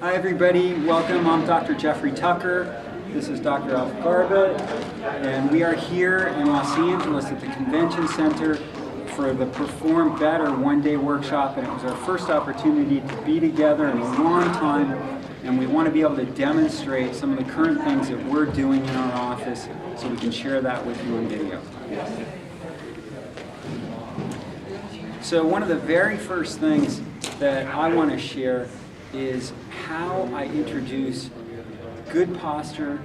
Hi everybody, welcome. I'm Dr. Jeffrey Tucker. This is Dr. Alf Garbett, and we are here in Los Angeles at the Convention Center for the Perform Better one-day workshop, and it was our first opportunity to be together in a long time, and we want to be able to demonstrate some of the current things that we're doing in our office so we can share that with you on video. So one of the very first things that I want to share is how I introduce good posture,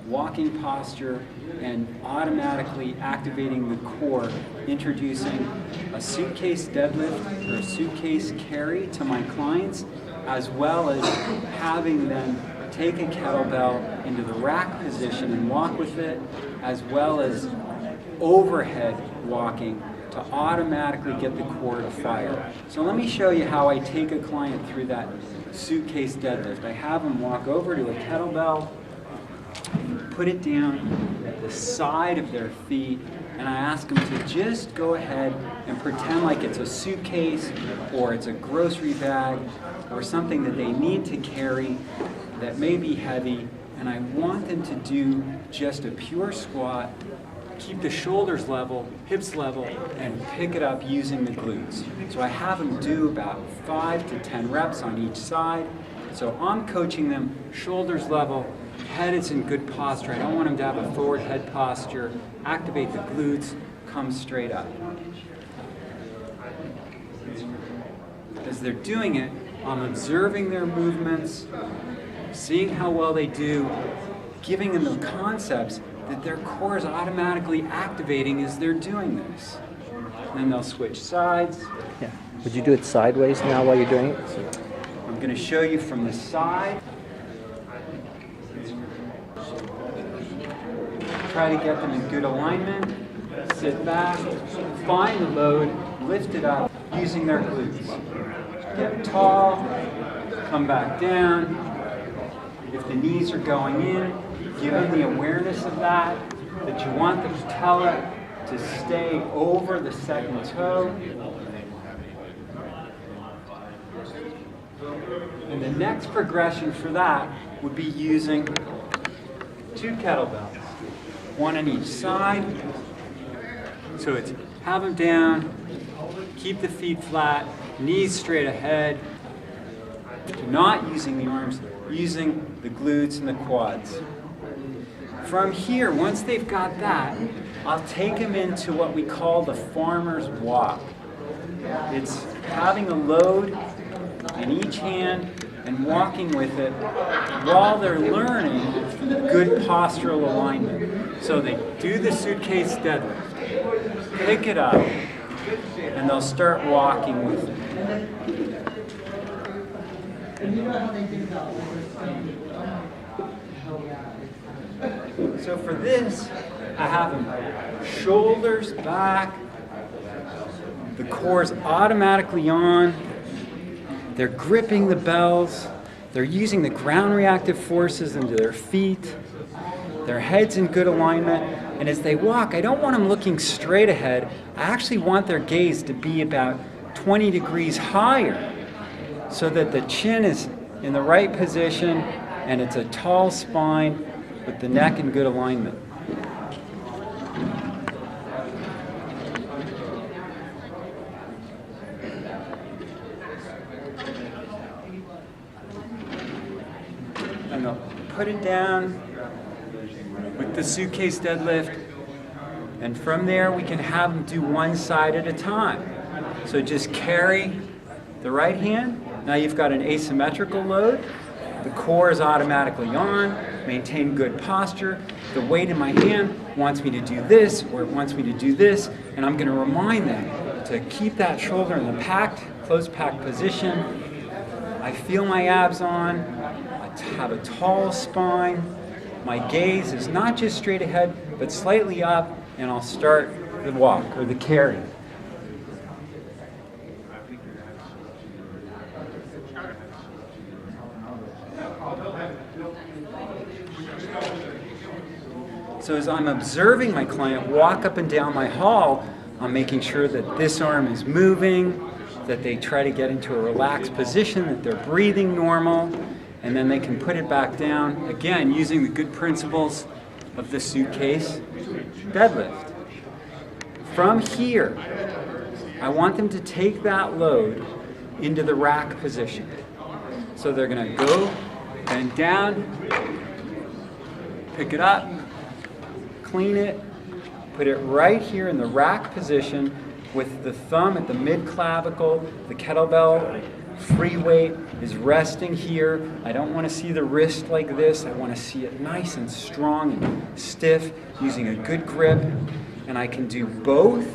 walking posture, and automatically activating the core, introducing a suitcase deadlift or a suitcase carry to my clients, as well as having them take a kettlebell into the rack position and walk with it, as well as overhead walking to automatically get the core to fire. So let me show you how I take a client through that suitcase deadlift. I have them walk over to a kettlebell, put it down at the side of their feet, and I ask them to just go ahead and pretend like it's a suitcase or it's a grocery bag or something that they need to carry that may be heavy, and I want them to do just a pure squat, keep the shoulders level, hips level, and pick it up using the glutes. So I have them do about 5 to 10 reps on each side. So I'm coaching them shoulders level, head is in good posture. I don't want them to have a forward head posture. Activate the glutes, come straight up. As they're doing it, I'm observing their movements, seeing how well they do, giving them the concepts that their core is automatically activating as they're doing this. And then they'll switch sides. Yeah. Would you do it sideways now while you're doing it? I'm going to show you from the side. Try to get them in good alignment. Sit back, find the load, lift it up using their glutes. Get tall, come back down. If the knees are going in, give them the awareness of that you want the patella to stay over the second toe. And the next progression for that would be using 2 kettlebells, one on each side. So it's have them down, keep the feet flat, knees straight ahead, not using the arms, using the glutes and the quads. From here, once they've got that, I'll take them into what we call the farmer's walk. It's having a load in each hand and walking with it while they're learning good postural alignment. So they do the suitcase deadlift, pick it up, and they'll start walking with it. So for this, I have them shoulders back, the core's automatically on, they're gripping the bells, they're using the ground reactive forces into their feet, their head's in good alignment, and as they walk, I don't want them looking straight ahead, I actually want their gaze to be about 20 degrees higher so that the chin is in the right position and it's a tall spine with the neck in good alignment. And they'll put it down with the suitcase deadlift, and from there we can have them do one side at a time. So just carry the right hand. Now you've got an asymmetrical load. The core is automatically on, maintain good posture. The weight in my hand wants me to do this, or it wants me to do this, and I'm going to remind them to keep that shoulder in the packed, closed packed position. I feel my abs on, I have a tall spine. My gaze is not just straight ahead, but slightly up, and I'll start the walk or the carry. So as I'm observing my client walk up and down my hall, I'm making sure that this arm is moving, that they try to get into a relaxed position, that they're breathing normal, and then they can put it back down, again, using the good principles of the suitcase deadlift. From here, I want them to take that load into the rack position. So they're going to go, bend down, pick it up, clean it, put it right here in the rack position with the thumb at the mid-clavicle, the kettlebell free weight is resting here. I don't want to see the wrist like this. I want to see it nice and strong and stiff, using a good grip. And I can do both.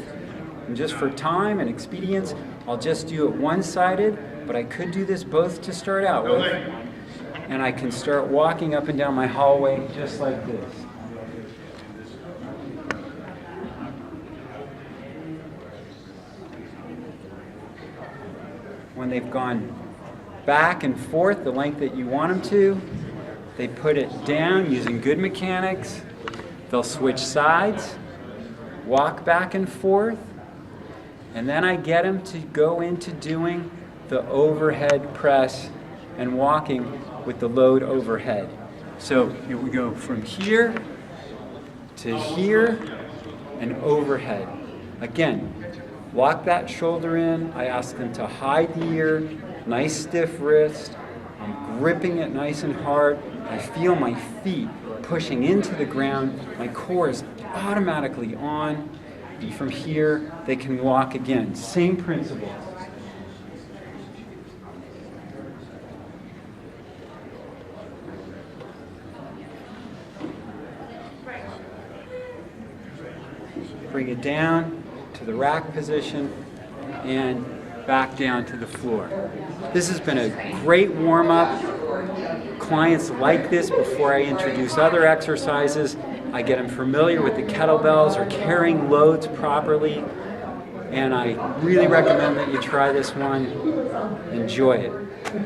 And just for time and expedience, I'll just do it one-sided, but I could do this both to start out with. And I can start walking up and down my hallway just like this. When they've gone back and forth the length that you want them to, they put it down using good mechanics. They'll switch sides, walk back and forth, and then I get them to go into doing the overhead press and walking with the load overhead. So here we go from here to here and overhead. Again, lock that shoulder in. I ask them to hide the ear, nice stiff wrist. I'm gripping it nice and hard. I feel my feet pushing into the ground. My core is automatically on. And from here, they can walk again. Same principle. Bring it down to the rack position and back down to the floor. This has been a great warm-up. Clients like this before I introduce other exercises. I get them familiar with the kettlebells or carrying loads properly, and I really recommend that you try this one. Enjoy it.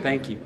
Thank you.